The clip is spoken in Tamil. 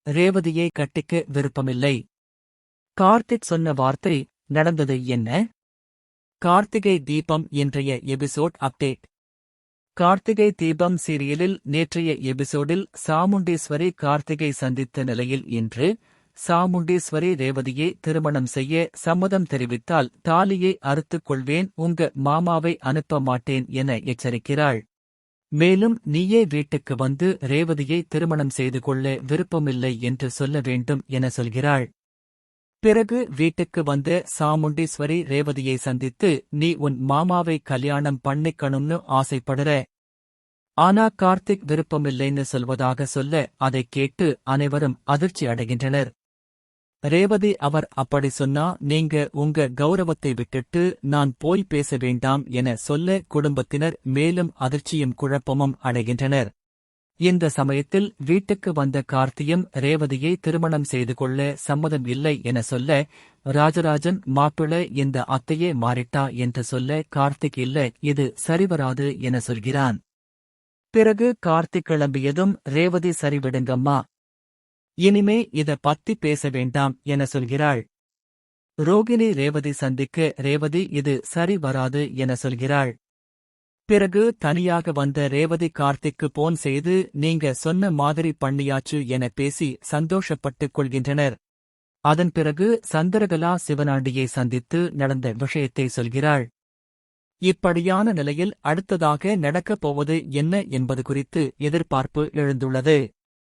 ரேவதியை கட்டிக்க விருப்பமில்லை. கார்த்திக் சொன்ன வார்த்தை நடந்தது என்ன? கார்த்திகை தீபம் இன்றைய எபிசோட் அப்டேட். கார்த்திகை தீபம் சீரியலில் நேற்றைய எபிசோடில் சாமுண்டீஸ்வரி கார்த்திகை சந்தித்த நிலையில் இன்று சாமுண்டீஸ்வரி ரேவதியை திருமணம் செய்ய சம்மதம் தெரிவித்தால் தாலியை அறுத்துக் கொள்வேன், உங்க மாமாவை அனுப்ப மாட்டேன் என எச்சரிக்கிறாள். மேலும் நீயே வீட்டுக்கு வந்து ரேவதியை திருமணம் செய்து கொள்ள விருப்பமில்லை என்று சொல்ல வேண்டும் என சொல்கிறாள். பிறகு வீட்டுக்கு வந்த சாமுண்டீஸ்வரி ரேவதியை சந்தித்து நீ உன் மாமாவை கல்யாணம் பண்ணிக்கணும்னு ஆசைப்படுற, ஆனா கார்த்திக் விருப்பமில்லைன்னு சொல்வதாக சொல்ல அதைக் கேட்டு அனைவரும் அதிர்ச்சி அடைகின்றனர். ரேவதி அவர் அப்படி சொன்னா நீங்க உங்க கௌரவத்தை விட்டுட்டு நான் போய் பேச வேண்டாம் என சொல்ல குடும்பத்தினர் மேலும் அதிர்ச்சியும் குழப்பமும் அடைகின்றனர். இந்த சமயத்தில் வீட்டுக்கு வந்த கார்த்தியும் ரேவதியை திருமணம் செய்து கொள்ள சம்மதம் இல்லை என சொல்ல ராஜராஜன் மாப்பிள்ளை இந்த அத்தையே மாறிட்டா என்று சொல்ல கார்த்திக் இல்ல, இது சரிவராது என சொல்கிறான். பிறகு கார்த்திக் கிளம்பியதும் ரேவதி சரிவிடுங்கம்மா, இனிமே இத பத்தி பேச வேண்டாம் என சொல்கிறாள். ரோகிணி ரேவதி சந்திக்க ரேவதி இது சரி வராது என சொல்கிறாள். பிறகு தனியாக வந்த ரேவதி கார்த்திக்கு போன் செய்து நீங்க சொன்ன மாதிரி பண்ணியாச்சு என பேசி சந்தோஷப்பட்டுக் கொள்கின்றனர். அதன் பிறகு சந்திரகலா சிவனாண்டியை சந்தித்து நடந்த விஷயத்தை சொல்கிறாள். இப்படியான நிலையில் அடுத்ததாக நடக்கப் போவது என்ன என்பது குறித்து எதிர்பார்ப்பு எழுந்துள்ளது.